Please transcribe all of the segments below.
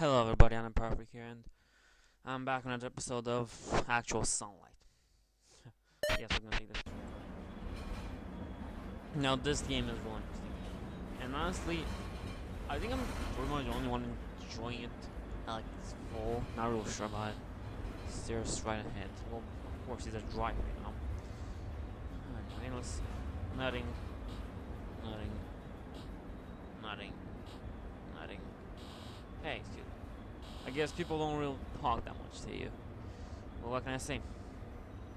Hello everybody, I'm Perfect here, and I'm back on another episode of Actual Sunlight. Yes, we're gonna take this. Now this game is really interesting, and honestly, I think I'm pretty much the only one enjoying it. Like it's full, not real sure about it. Stairs right ahead. Well, of course, it's a driveway now. Alright, let's nothing, nothing, nothing, nothing. Hey, excuse me. I guess people don't really talk that much to you. Well, what can I say?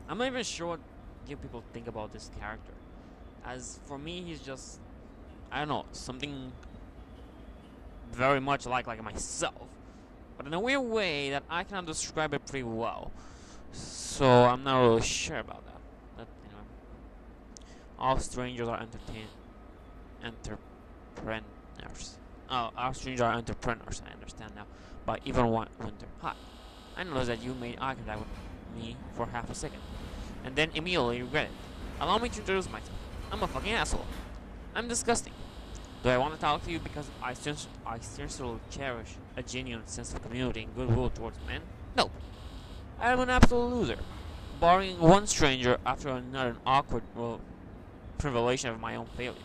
I'm not even sure what people think about this character. As for me, he's just, I don't know, something very much like myself, but in a weird way that I cannot describe it pretty well. So I'm not really sure about that. But anyway, all strangers are entrepreneurs. Oh, all strangers are entrepreneurs. I understand now. By even one winter. Hi, I noticed that you made eye contact with me for half a second, and then immediately regret it. Allow me to introduce myself. I'm a fucking asshole. I'm disgusting. Do I want to talk to you because I sincerely cherish a genuine sense of community and goodwill towards men? No. I am an absolute loser. Borrowing one stranger after another an awkward, revelation of my own failure.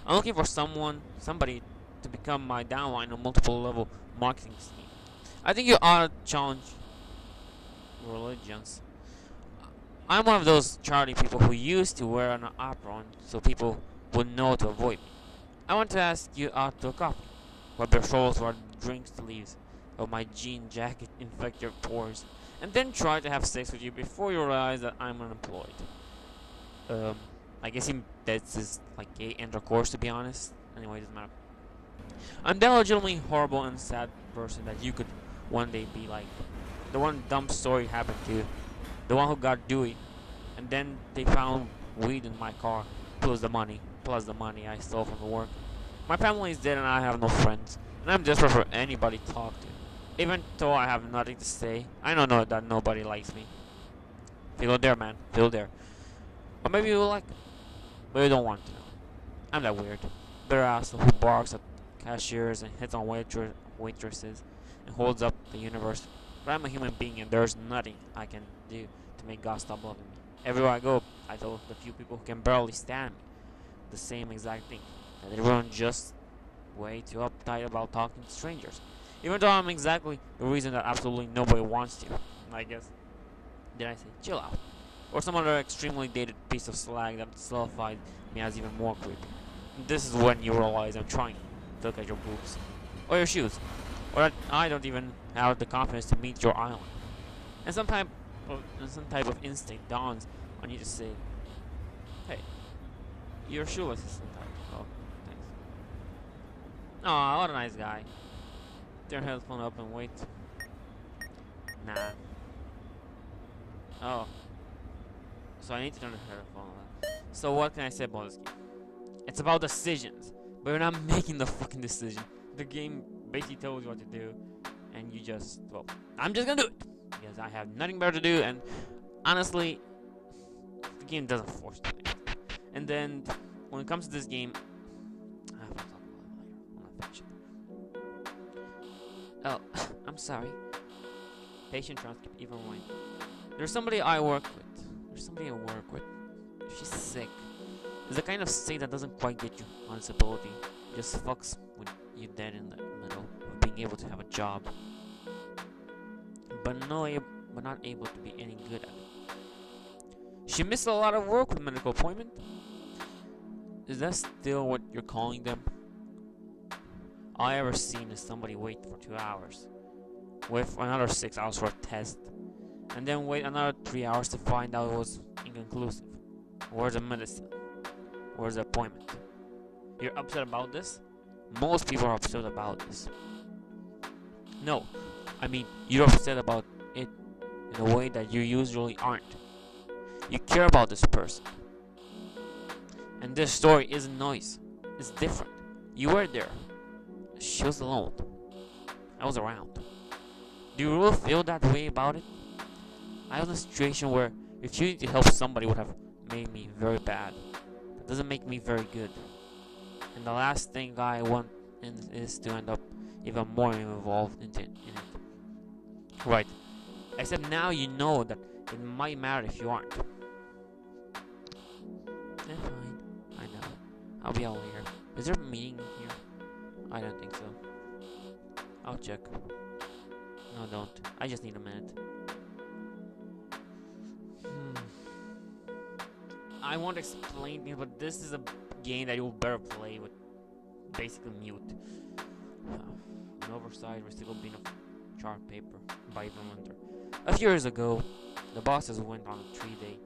I'm looking for somebody to become my downline on multiple level marketing scheme. I think you ought to challenge religions. I'm one of those charity people who used to wear an apron so people would know to avoid me. I want to ask you out to a coffee. Rub your shoulders while the drink sleeves of my jean jacket infect your pores, and then try to have sex with you before you realize that I'm unemployed. I guess that's his like gay intercourse, to be honest. Anyway, it doesn't matter. I'm that legitimately horrible and sad person that you could one day be like. The one dumb story happened to, the one who got Dewey, and then they found weed in my car, plus the money I stole from the work. My family is dead and I have no friends, and I'm desperate for anybody to talk to. Even though I have nothing to say, I know that nobody likes me. Feel there, man. Feel there. Or maybe you like it, but you don't want to. I'm that weird. Bitter asshole who barks at cashiers and hits on waitresses and holds up the universe. But I'm a human being and there's nothing I can do to make God stop loving me. Everywhere I go, I tell the few people who can barely stand me the same exact thing. That everyone's just way too uptight about talking to strangers. Even though I'm exactly the reason that absolutely nobody wants to. I guess. Did I say chill out? Or some other extremely dated piece of slag that solidified me as even more creepy. This is when you realize I'm trying to look at your boobs. Or your shoes. Or that I don't even have the confidence to meet your island. And some type of instinct dawns on you to say, hey, your shoelace is sometimes. Oh, thanks. Aw, what a nice guy. Turn headphone up and wait. Nah. Oh. So I need to turn the headphone on. So what can I say about this game? It's about decisions, but you're not making the fucking decision. The game basically tells you what to do, and you just, well, I'm just gonna do it because I have nothing better to do. And honestly, the game doesn't force you to. And then when it comes to this game, I have to talk about it later when I finish it. Oh, I'm sorry. Patient transcript even when there's somebody I work with. She's sick. It's the kind of sick that doesn't quite get you on disability. Just fucks with you dead in the middle of being able to have a job, but not able to be any good at it. She missed a lot of work with medical appointment. Is that still what you're calling them? All I ever seen is somebody wait for 2 hours, wait for another 6 hours for a test, and then wait another 3 hours to find out it was inconclusive. Where's the medicine? Where's the appointment? You're upset about this? Most people are upset about this. No, I mean, you're upset about it in a way that you usually aren't. You care about this person. And this story isn't noise. It's different. You were there. She was alone. I was around. Do you really feel that way about it? I was in a situation where refusing to help somebody would have made me very bad. That doesn't make me very good. And the last thing I want is to end up even more involved in it. Right. Except now you know that it might matter if you aren't. Fine. I know. I'll be out later. Is there a meeting here? I don't think so. I'll check. No, don't. I just need a minute. I won't explain it, but this is a game that you'll better play with basically mute. An oversized recycled bin of chart paper by Ivan Winter. A few years ago, the bosses went on a 3-day,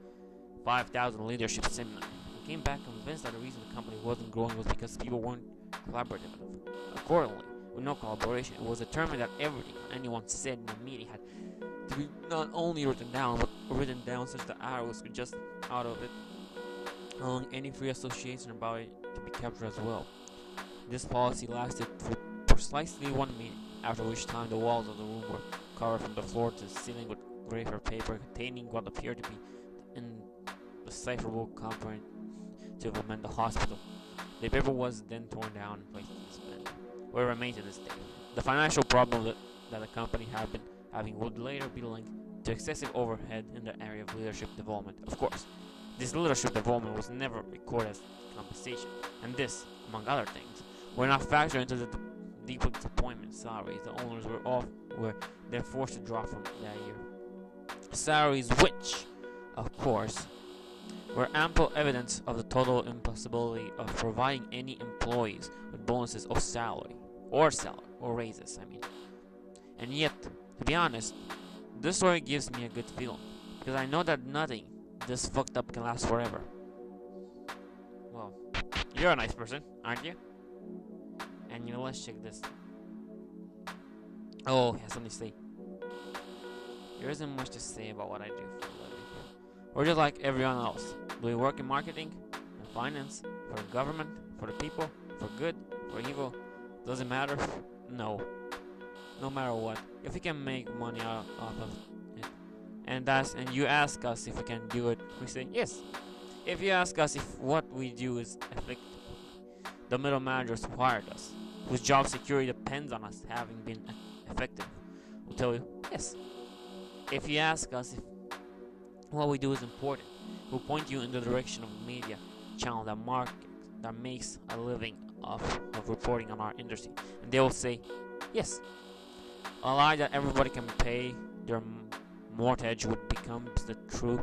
5,000 leadership seminar. They came back convinced that the reason the company wasn't growing was because people weren't collaborative enough. Accordingly, with no collaboration, it was determined that everything anyone said in the meeting had to be not only written down, but written down such that arrows could just out of it, allowing any free association about it to be captured as well. This policy lasted for precisely 1 meeting, after which time the walls of the room were covered from the floor to the ceiling with grapher paper containing what appeared to be indecipherable component to implement the hospital. The paper was then torn down and placed in this bin, where it remained to this day. The financial problem that the company had been having would later be linked to excessive overhead in the area of leadership development. Of course, this leadership development was never recorded as compensation, and this, among other things, were not factored into the deep disappointment salaries the owners were then forced to draw from that year. Salaries which, of course, were ample evidence of the total impossibility of providing any employees with bonuses or or raises, And yet, to be honest, this story gives me a good feeling, because I know that nothing this fucked up can last forever. Well, you're a nice person, aren't you? And let's check this. Oh, he has something to say. There isn't much to say about what I do for a living. We're just like everyone else. Do we work in marketing, in finance, for the government, for the people, for good, for evil? Does it matter? No. No matter what. If we can make money off of it, and you ask us if we can do it, we say yes. If you ask us if what we do is effective, the middle managers who hired us, whose job security depends on us having been effective, will tell you yes. If you ask us if what we do is important, we'll point you in the direction of a media channel that makes a living of reporting on our industry, and they will say yes. A lie that everybody can pay their mortgage would become the truth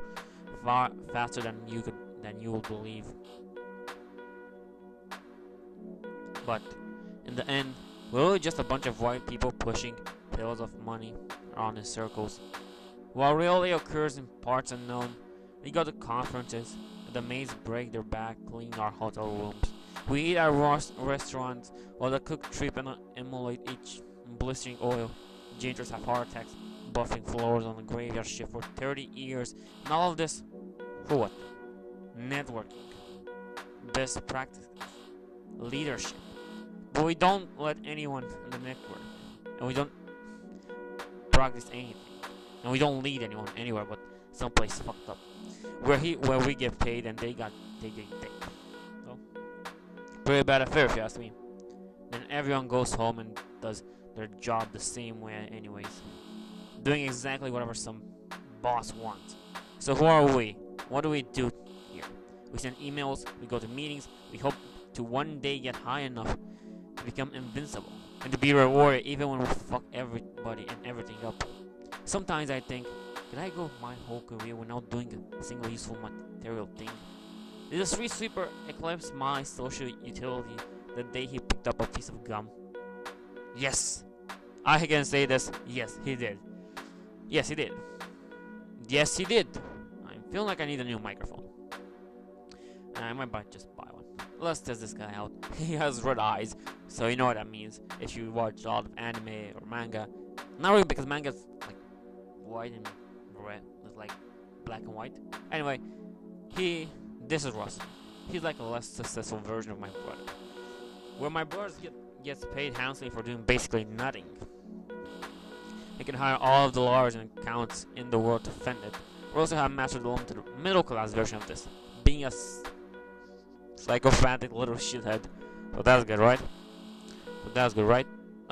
far faster than you will believe. But in the end, we're really just a bunch of white people pushing pills of money around in circles. What really occurs in parts unknown, we go to conferences, the maids break their back cleaning our hotel rooms. We eat at restaurants while the cook trip and emulate each blistering oil. Janitors have heart attacks, buffing floors on the graveyard shift for 30 years. And all of this, for what? Networking, best practices, leadership. But we don't let anyone in the network, and we don't practice anything, and we don't lead anyone anywhere but someplace fucked up, where we get paid and they get paid. So, pretty bad affair if you ask me. Then everyone goes home and does their job the same way anyways, doing exactly whatever some boss wants. So who are we? What do we do here? We send emails, we go to meetings, we hope to one day get high enough to become invincible and to be rewarded even when we fuck everybody and everything up. Sometimes I think, did I go my whole career without doing a single useful material thing? Did the street sweeper eclipse my social utility the day he picked up a piece of gum? Yes, I can say this. Yes, he did. Yes, he did. Yes, he did. I'm feeling like I need a new microphone. I might just buy one. Let's test this guy out. He has red eyes, so you know what that means if you watch a lot of anime or manga. Not really, because manga's like white and red. It's like black and white. Anyway, this is Russ. He's like a less successful version of my brother. Where my brother gets paid handsomely for doing basically nothing. He can hire all of the lawyers and accountants in the world to fend it. We also have mastered the middle class version of this, being a psychopathic little shithead. So that's good, right?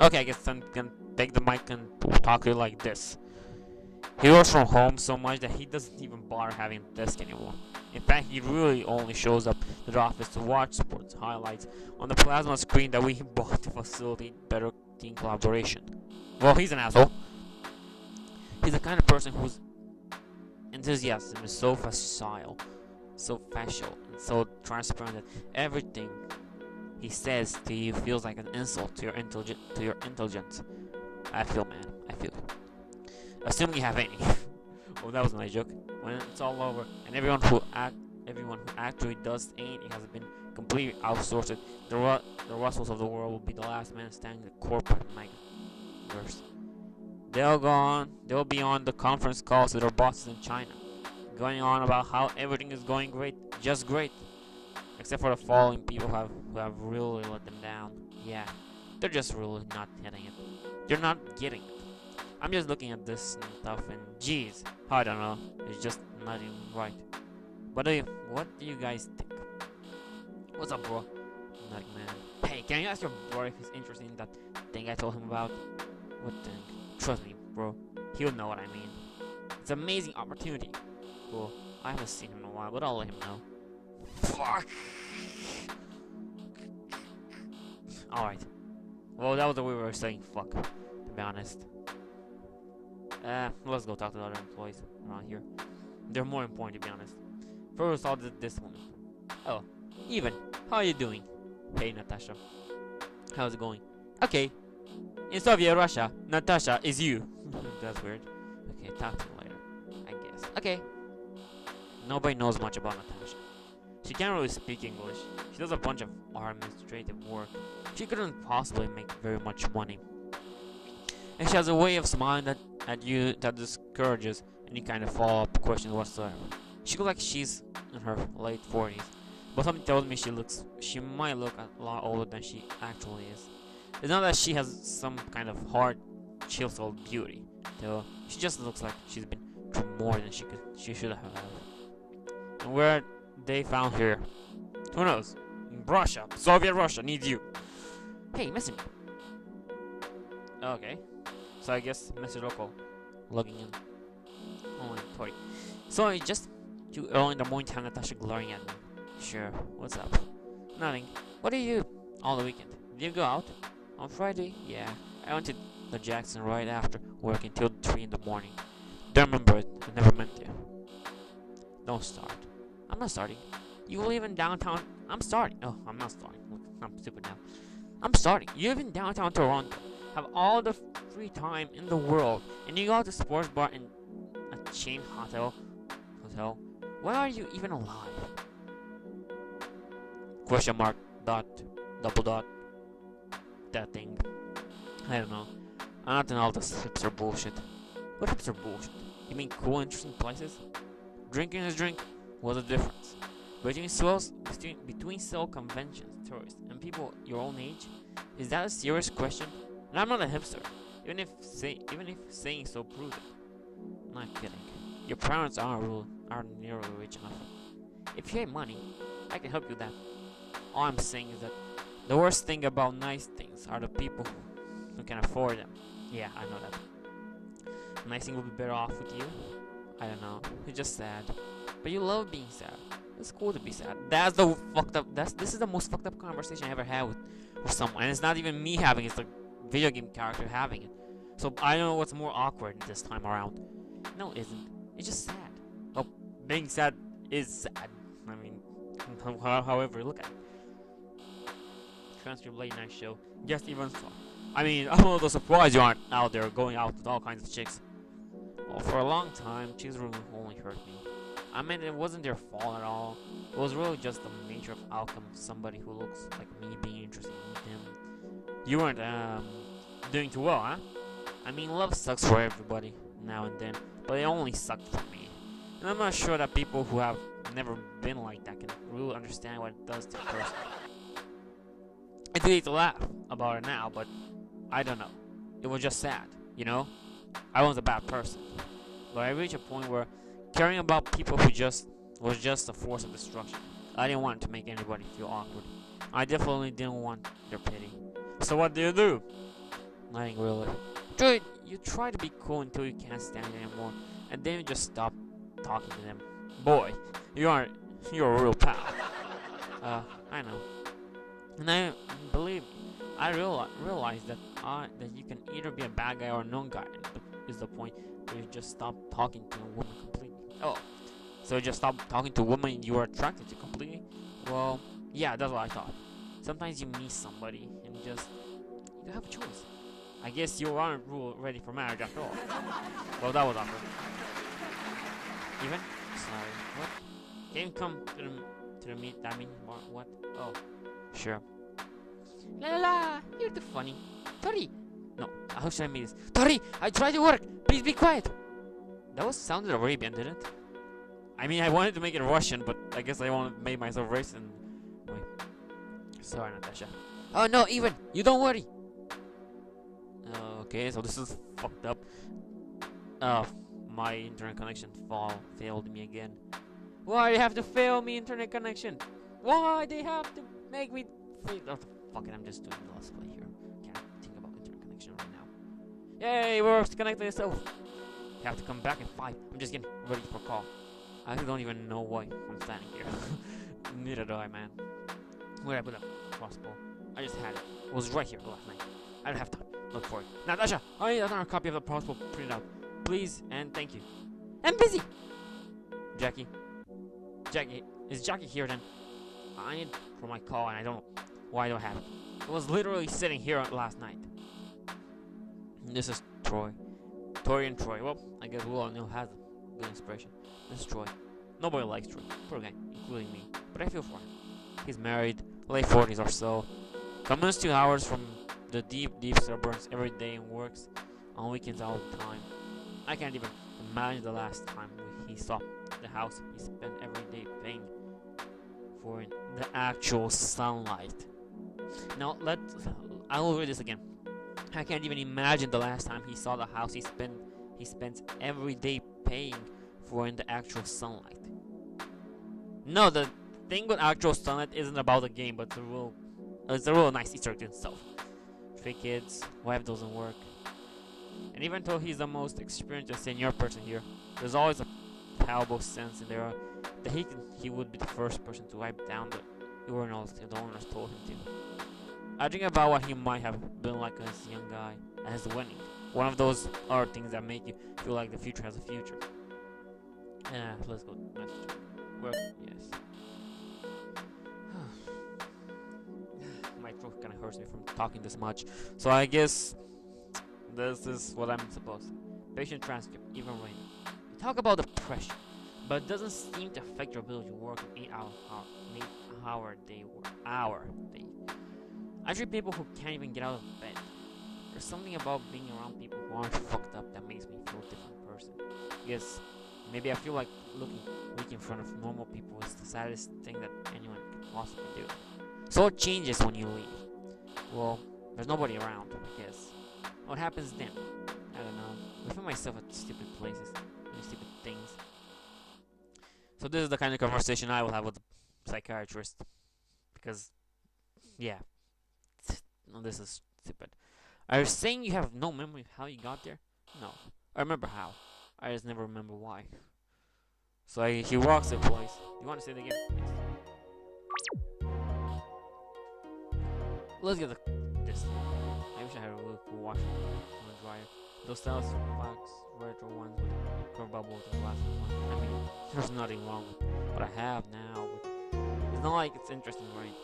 Okay, I guess I'm gonna take the mic and talk to you like this. He works from home so much that he doesn't even bother having a desk anymore. In fact, he really only shows up to the office to watch sports highlights on the plasma screen that we bought to facilitate better team collaboration. Well, he's an asshole. He's the kind of person whose enthusiasm is so facile, and so transparent that everything he says to you feels like an insult to your intelligence. I feel, man. I feel. Assuming you have any. Oh, that was my joke. When it's all over, and everyone who actually does anything has been completely outsourced, the Russells of the world will be the last man standing in the corporate megaverse. They'll be on the conference calls with their bosses in China, going on about how everything is going great, just great, except for the following people who have really let them down. Yeah, they're just really not getting it. They're not getting it. I'm just looking at this and stuff, and geez, I don't know. It's just not even right. But what do you guys think? What's up, bro? Like, man. Hey, can you ask your bro if he's interested in that thing I told him about? What thing? Trust me, bro. He'll know what I mean. It's an amazing opportunity. Cool. I haven't seen him in a while, but I'll let him know. Fuck. Alright. Well, that was the way we were saying fuck, to be honest. Let's go talk to the other employees around here. They're more important, to be honest. First, I'll do this one. Oh, Even, how are you doing? Hey, Natasha. How's it going? Okay. In Soviet Russia, Natasha is you. That's weird. Okay, talk to you later, I guess. Okay. Nobody knows much about Natasha. She can't really speak English. She does a bunch of administrative work. She couldn't possibly make very much money. And she has a way of smiling at you that discourages any kind of follow-up questions whatsoever. She looks like she's in her late 40s, but something tells me she might look a lot older than she actually is. It's not that she has some kind of hard, chiseled beauty, though. She just looks like she's been through more than she should have. And where they found her, who knows? Russia, Soviet Russia needs you. Hey, message me. Okay, so I guess message local, logging in. Oh, sorry. Sorry, just too early in the morning to have Natasha glaring at me. Sure, what's up? Nothing. What do you do all the weekend? Did you go out? On Friday? Yeah. I went to the Jackson right after work until 3 in the morning. Don't remember it. I never meant to. Don't start. I'm not starting. You live in downtown. I'm starting. Oh, I'm not starting. Look, I'm stupid now. I'm starting. You live in downtown Toronto. Have all the free time in the world. And you go out to sports bar and a chain hotel. Why are you even alive? Question mark. Dot. Double dot. That thing. I don't know. I'm not in all this hipster bullshit. What hipster bullshit? You mean cool, interesting places? Drinking is drink. What's the difference? Between sale conventions, tourists, and people your own age? Is that a serious question? And I'm not a hipster. Even if saying so proves it. I'm not kidding. Your parents aren't nearly rich enough. If you have money, I can help you with that. All I'm saying is that the worst thing about nice things are the people who can afford them. Yeah, I know that. Nice thing will be better off with you. I don't know. It's just sad. But you love being sad. It's cool to be sad. This is the most fucked up conversation I ever had with someone. And it's not even me having it, it's the video game character having it. So I don't know what's more awkward this time around. No, it isn't. It's just sad. Oh, being sad is sad. I mean, however you look at it. Transcript late night show. Just even so. I mean, I'm a little surprised you aren't out there going out with all kinds of chicks. Well, for a long time, chicks really only hurt me. I mean, it wasn't their fault at all. It was really just the nature of outcome of somebody who looks like me being interested in him. You weren't, doing too well, huh? I mean, love sucks for everybody, now and then, but it only sucked for me. And I'm not sure that people who have never been like that can really understand what it does to a person. It's easy to laugh about it now, but I don't know. It was just sad, you know? I wasn't a bad person. But I reached a point where caring about people was just a force of destruction. I didn't want to make anybody feel awkward. I definitely didn't want their pity. So what do you do? Nothing really. Dude, you try to be cool until you can't stand it anymore, and then you just stop talking to them. Boy, you're a real pal. I know. And I believe I realized that that you can either be a bad guy or a known guy. Is the point where you just stop talking to a woman completely. Oh, so you just stop talking to a woman you are attracted to completely? Well, yeah, that's what I thought. Sometimes you meet somebody and you have a choice. I guess you aren't ready for marriage after all. Well, that was awkward. Even? Sorry. What? Can you come to the meet? I mean, what? Oh, sure. La la la! You're too funny. Tori! No, how should I make this? Tori! I tried to work! Please be quiet! That sounded Arabian, didn't it? I mean, I wanted to make it Russian, but I guess I want to make myself racist. Wait. Sorry, Natasha. Oh no, even! You don't worry! Okay, so this is fucked up. My internet connection failed me again. Why do you have to fail me, internet connection? Why they have to make me... Oh, fuck it, I'm just doing the last play here. Can't think about internet connection right now. Yay, we're connected itself. You have to come back in 5. I'm just getting ready for a call. I don't even know why I'm standing here. Neither do I, man. Where I put a crossbow? I just had it. It was right here last night. I don't have time. Look for it. Natasha, I need another copy of the crossbow printed out. Please and thank you. I'm busy. Jackie. Is Jackie here then? I need for my call and I don't know why I don't have it. It was literally sitting here last night. This is Troy. Tori and Troy. Well, I guess we all know has a good inspiration. This is Troy. Nobody likes Troy. Poor guy, including me. But I feel for him. He's married, late 40s or so. Commutes 2 hours from the deep suburbs every day and works on weekends all the time. I can't even imagine the last time he saw the house he spent every day paying for in the actual sunlight. Now I'll read this again. I can't even imagine the last time he saw the house he spends every day paying for in the actual sunlight. No, the thing with actual sunlight isn't about the game, but it's a real nice Easter egg itself. 3 kids, wife doesn't work. And even though he's the most experienced and senior person here, there's always a palpable sense in there that he would be the first person to wipe down the urinals if the owners told him to. I think about what he might have been like as a young guy at his wedding. One of those are things that make you feel like the future has a future. Let's go. Work, yes. My throat kinda hurts me from talking this much. So I guess this is what I'm supposed to. Patient transcript, even when you talk about depression, but it doesn't seem to affect your ability to work an 8-hour day. I treat people who can't even get out of bed. There's something about being around people who aren't fucked up that makes me feel a different person. Yes, maybe I feel like looking weak in front of normal people is the saddest thing that anyone can possibly do. So it changes when you leave. Well, there's nobody around, I guess. What happens then? I don't know. I find myself at stupid places, doing stupid things. So this is the kind of conversation I will have with a psychiatrist. Because, yeah. No, this is stupid. Are you saying you have no memory of how you got there? No. I remember how. I just never remember why. So he walks the place. You want to say it again? Yes. Let's get this. I wish I had a really cool washer on the dryer. Those styles box retro ones with curved bubbles and glass ones. I mean, there's nothing wrong with what I have now. But it's not like it's interesting, right?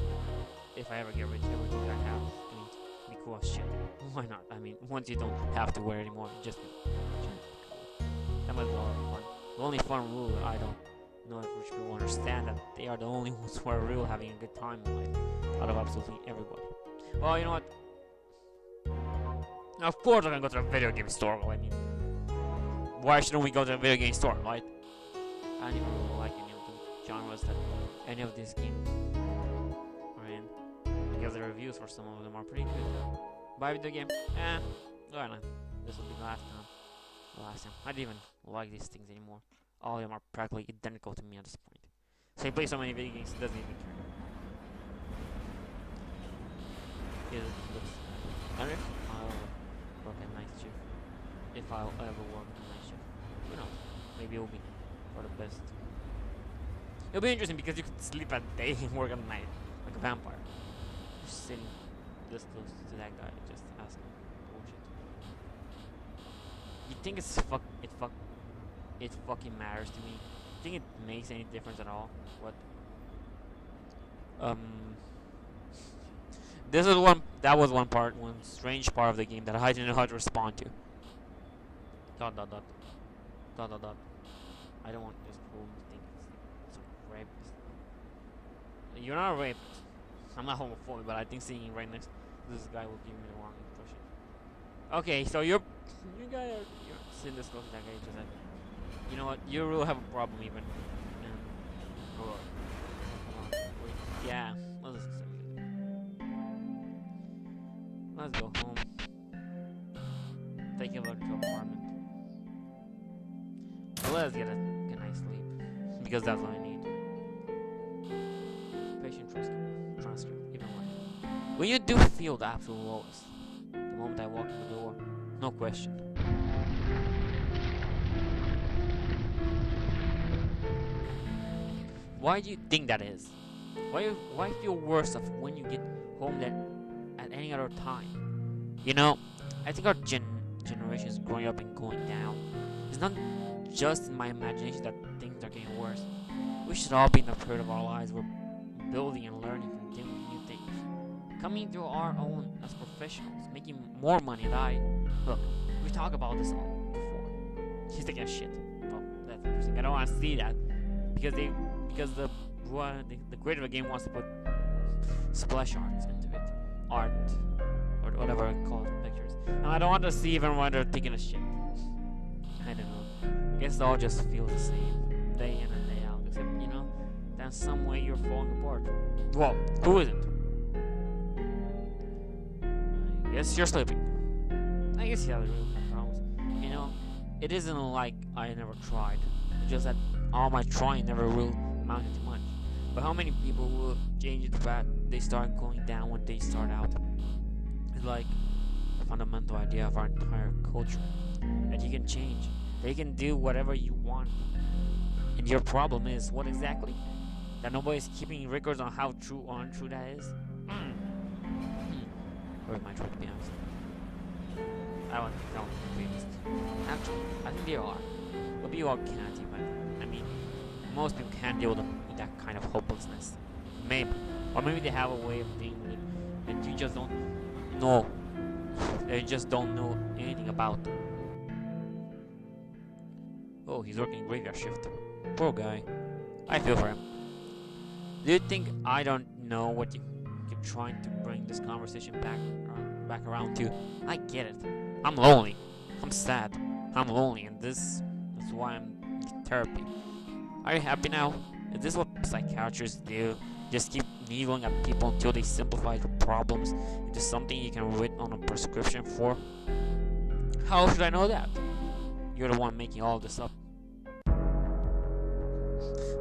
If I ever get rich, everything that I have is going to be cool as shit. Why not? I mean, once you don't have to wear it anymore, you just that might be a lot of fun. The only fun rule that I don't know if rich people understand that they are the only ones who are real having a good time in life out of absolutely everybody. Well, you know what? Now, of course, I'm gonna go to a video game store. I mean, why shouldn't we go to a video game store, right? I don't even really like any of the genres that any of these games are in, because the reviews for some of them are pretty good. Buy a video game? Why not? This will be the last time. I don't even like these things anymore. All of them are practically identical to me at this point. So he plays so many video games, he doesn't even care. It looks... I don't know. if I'll ever work on my shift. Who knows? Maybe it'll be for the best. It'll be interesting because you could sleep at day and work at night, like a vampire. Just sitting this close to that guy, just asking bullshit. You think it fucking matters to me? You think it makes any difference at all? What? That was one strange part of the game that I didn't know how to respond to. Dot dot dot. Dot dot dot. I don't want this fool to think it's a rapist. You're not a rapist. I'm not homophobic, but I think seeing you right next to this guy will give me the wrong impression. Okay, so you're sitting this close to that guy, just like, you know what? You really have a problem even. Yeah, let's go home. Take a look to apartment. Let's get a night's sleep, because that's what I need. Patient transcript, even more. When you do feel the absolute lowest, the moment I walk in the door, no question. Why do you think that is? Why feel worse of when you get home than at any other time? You know, I think our generation is growing up and going down. It's not just in my imagination that things are getting worse. We should all be in a period of our lives where building and learning and doing new things, coming to our own as professionals, making more money than look. We talked about this all before. She's taking a shit. Oh, that's interesting. I don't want to see that because the creator of the game wants to put splash arts into it, art or whatever it calls pictures, and I don't want to see even when they're taking a shit. I don't know. I guess it all just feels the same, day in and day out. Except that in some way you're falling apart. Well, who isn't? I guess you're sleeping. I guess you have the real problems. It isn't like I never tried. It's just that all my trying never really amounted to much. But how many people will change the path they start going down when they start out? It's like a fundamental idea of our entire culture. That you can change. That you can do whatever you want. And your problem is, what exactly? That nobody's keeping records on how true or untrue that is? Or am I trying to be honest? I don't be honest. Actually, I think they are. But people can't even. I mean, most people can't deal with that kind of hopelessness. Maybe. Or maybe they have a way of dealing with it and you just don't know. They just don't know anything about them. Oh, he's working graveyard shift. Poor guy. I feel for him. Do you think I don't know what you keep trying to bring this conversation back around to? I get it. I'm lonely. I'm sad. I'm lonely, and this is why I'm in therapy. Are you happy now? Is this what psychiatrists do? Just keep needling at people until they simplify the problems into something you can write on a prescription for? How should I know that? You're the one making all this up.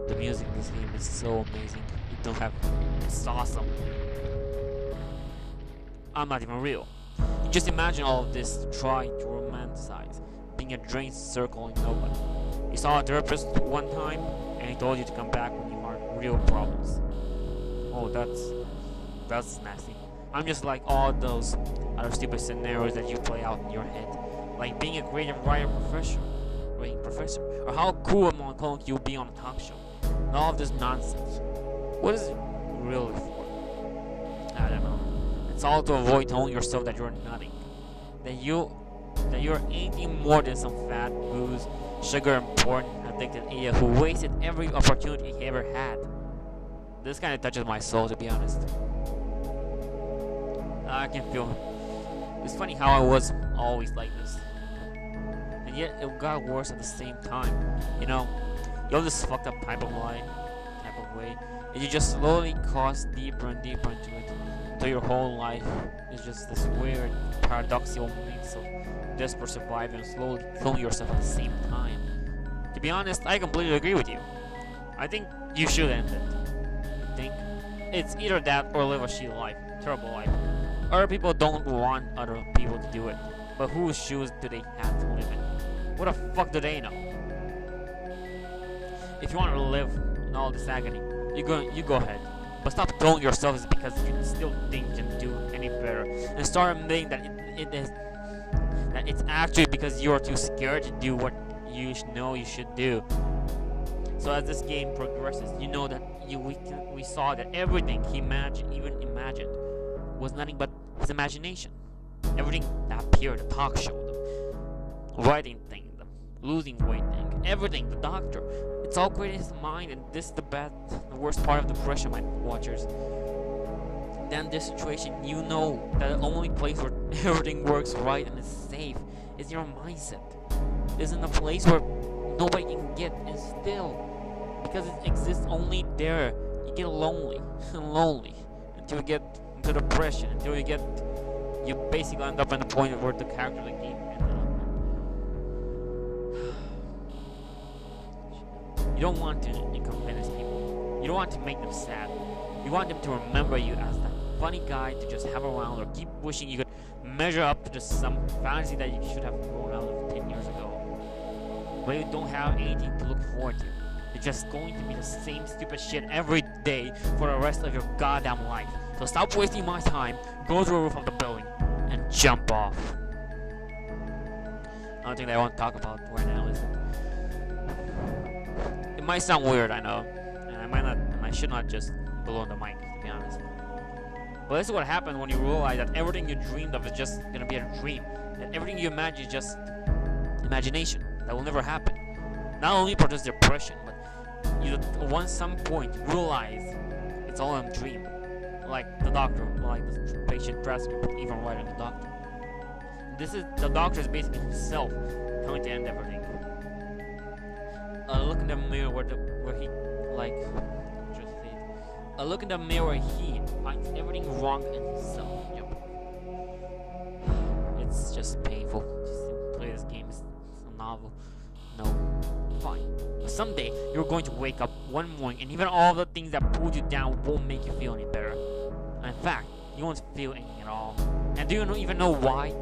The music in this game is so amazing. You don't have... It's awesome. I'm not even real. You just imagine all of this trying to romanticize being a drained circle in nobody. You saw a therapist one time and he told you to come back when you have real problems. Oh, that's nasty. I'm just like all those other stupid scenarios that you play out in your head. Like being a great writing professor. Or how cool and melancholic you'll be on a talk show. And all of this nonsense. What is it really for? I don't know. It's all to avoid telling yourself that you're nothing. That you're anything more than some fat, booze, sugar and porn addicted idiot who wasted every opportunity he ever had. This kind of touches my soul, to be honest. I can feel it. It's funny how I was always like this. And yet it got worse at the same time. You have this fucked up type of way, and you just slowly cross deeper and deeper into it. So your whole life is just this weird, paradoxical mix of desperate surviving and slowly killing yourself at the same time. To be honest, I completely agree with you. I think you should end it. I think it's either that or live a shitty life, terrible life. Other people don't want other people to do it. But whose shoes do they have to live in? What the fuck do they know? If you want to live in all this agony, you go ahead. But stop telling yourself it's because you still think you can do any better, and start admitting that it's actually because you're too scared to do what you know you should do. So as this game progresses, you know that we saw that everything he even imagined, was nothing but his imagination. Everything that appeared, the talk show, the writing thing, the losing weight thing, everything, the doctor, it's all created in his mind, and this is the worst part of depression, my watchers. Then this situation, you know that the only place where everything works right and is safe is your mindset. Is in a place where nobody can get and still, because it exists only there. You get lonely and lonely until you get into depression, until you basically end up in the point where the character of the game ended up. You don't want to inconvenience people. You don't want to make them sad. You want them to remember you as that funny guy to just have around, or keep wishing you could measure up to just some fantasy that you should have grown out of 10 years ago. But you don't have anything to look forward to. You're just going to be the same stupid shit every day for the rest of your goddamn life. So stop wasting my time, go to the roof of the building, and jump off. Another thing that I want to talk about right now is that it might sound weird, I know, and I should not just blow on the mic, to be honest. But this is what happens when you realize that everything you dreamed of is just gonna be a dream, and everything you imagine is just imagination that will never happen. Not only produce depression, but you at some point realize it's all a dream. Like the doctor, like the patient transcript, even right in the doctor. The doctor is basically himself coming to end everything. Look in the mirror where he, like, just say it. Look in the mirror where he finds everything wrong in himself. Yep. It's just painful. Just to play this game is a novel. No, fine. But someday you're going to wake up one morning, and even all the things that pulled you down won't make you feel any better. And in fact, you won't feel anything at all. And do you even know why?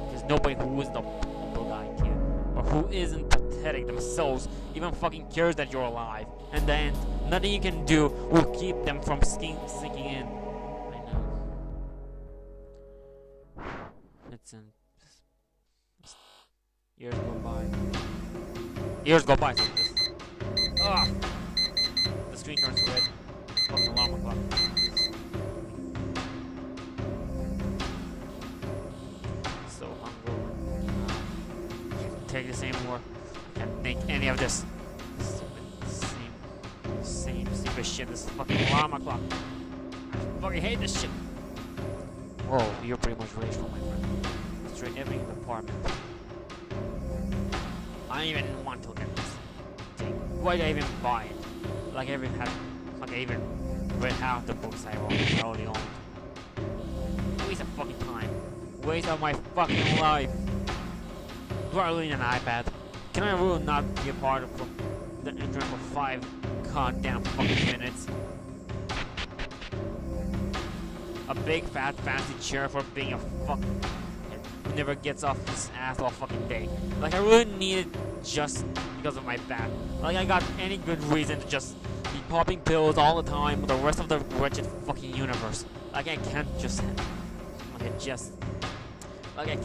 Because nobody who is the humble guy to you, or who isn't pathetic themselves, even fucking cares that you're alive. And then nothing you can do will keep them from sinking in. I know. It's in. Years go by. Years go by. So just. The screen turns red. Fucking alarm clock. So hungover. Can't take this anymore. Can't think any of this. Same stupid shit. This fucking alarm clock. I fucking hate this shit. Whoa, you're pretty much rageful, my friend. Destroy every apartment. I don't even want to look at this thing. Why did I even buy it? Like I even read half the books I already owned. Waste of fucking time. Waste of my fucking life. Do I really need an iPad? Can I really not be a part of the internet for 5 goddamn fucking minutes? A big fat fancy chair for being a fucking who never gets off his ass all fucking day. Like I really need it just because of my back. Like I got any good reason to just be popping pills all the time with the rest of the wretched fucking universe. Like I can't just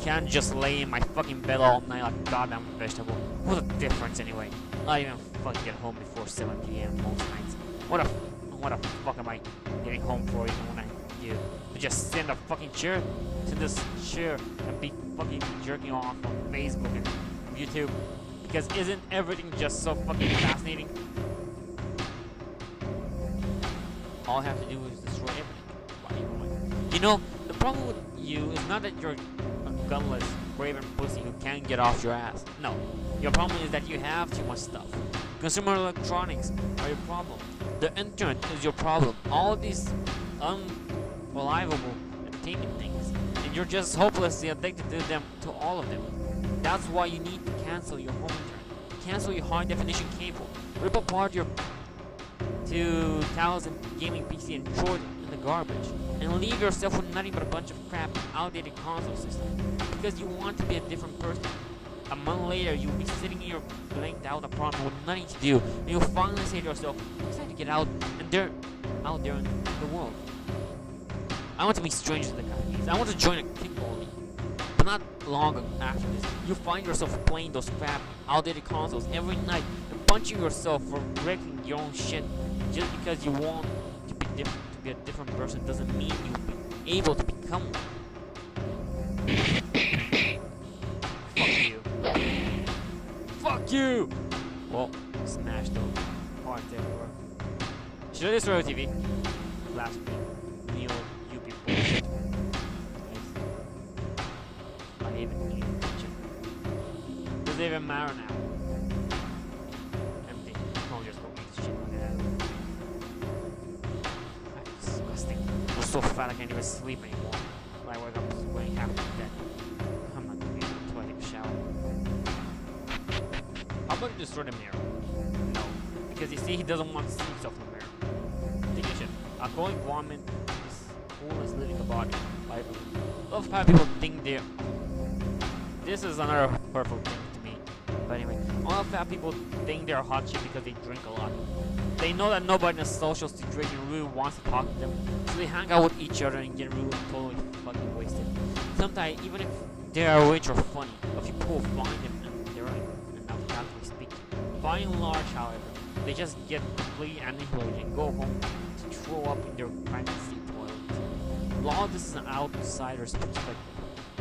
can't just lay in my fucking bed all night like a goddamn vegetable. What's the difference anyway? I even fucking get home before 7 p.m. most nights. What the fuck am I getting home for even when I do? To just sit in the fucking chair? Sit in this chair and be fucking jerking off on Facebook and YouTube? Because isn't everything just so fucking fascinating? All I have to do is destroy everything. You know, the problem with you is not that you're a gutless, craven pussy who can't get off your ass. No. Your problem is that you have too much stuff. Consumer electronics are your problem. The internet is your problem. All of these unreliable entertainment things. And you're just hopelessly addicted to all of them. That's why you need to cancel your home internet. Cancel your high definition cable. Rip apart your 2000 gaming PC and throw it in the garbage and leave yourself with nothing but a bunch of crap outdated console system because you want to be a different person. A month later, you'll be sitting in your blanked out apartment with nothing to do, and you'll finally say to yourself, "It's time to get out and they're out there in the world. I want to meet strangers in the cafes. I want to join a kickball league." But not long after this, you find yourself playing those crap outdated consoles every night and punching yourself for wrecking your own shit just because you want to be different. To be a different person doesn't mean you'll be able to become one. Fuck you. Fuck you! Well, smashed over. Parts everywhere. Should I destroy TV? Last week. Neil, you be bullshit. I even need a kitchen. Does it even matter now? Empty. I'll just go eat shit like that. That's disgusting. I'm so fat I can't even sleep anymore. When I wake up sweating half to death. I'm not gonna be able to take a shower. How about you destroy the mirror? No. Because you see, he doesn't want to see himself in the mirror. Take a shit. Alcoholic vomit is cool as living a body. I love how people think they're... This is another purple thing to me. But anyway, all fat people think they're hot shit because they drink a lot. They know that nobody in a social situation really wants to talk to them, so they hang out with each other and get really totally fucking wasted. Sometimes, even if they are rich or funny, a few people find them and they're enough casually speaking. By and large, however, they just get completely annihilated and go home to throw up in their pregnancy toilet. All this is an outsider's perspective.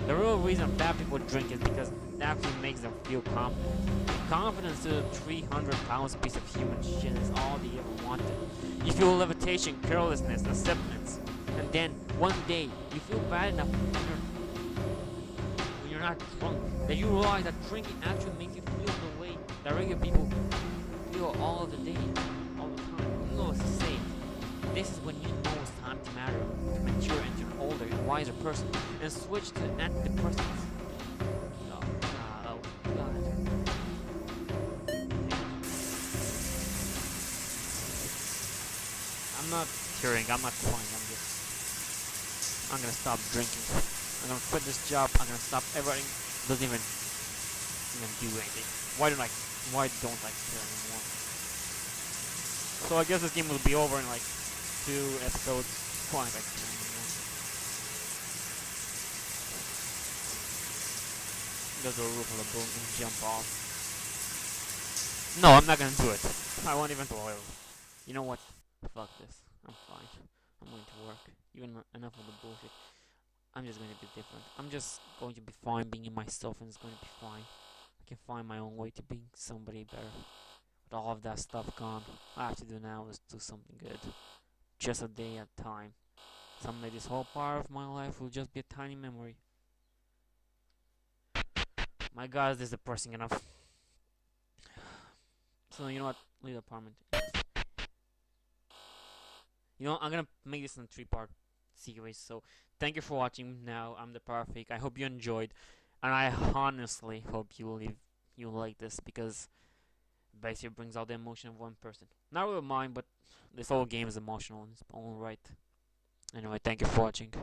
The real reason fat people drink is because that actually makes them feel confident. Confidence to a 300-pound piece of human shit is all they ever wanted. You feel levitation, carelessness, acceptance, and then one day you feel bad enough when you're not drunk that you realize that drinking actually makes you feel the way that regular people feel all of the day, all the time. You know what to say. This is when you know it's time to matter, to mature into an older and wiser person, and switch to antidepressants. Oh, God. I'm not curing, I'm not crying, I'm gonna stop drinking. I'm gonna quit this job, I'm gonna stop everything. Doesn't even do anything. Why don't I care anymore? So I guess this game will be over in like 2 episodes. Why don't I care anymore? Go to the roof of the building and jump off. No, I'm not gonna do it. I won't even toil. You know what? Fuck this. I'm fine. I'm going to work. Even enough of the bullshit. I'm just going to be different. I'm just going to be fine being myself, and it's going to be fine. I can find my own way to being somebody better. With all of that stuff gone, all I have to do now is do something good. Just a day at a time. Someday this whole part of my life will just be a tiny memory. My God, is this depressing enough? So you know what? Leave the apartment. You know, I'm gonna make this in a 3-part series. So thank you for watching. Now I'm the Parafake. I hope you enjoyed, and I honestly hope you like this, because basically brings out the emotion of one person. Not really mine, but this whole game is emotional in its own right. Anyway, thank you for watching.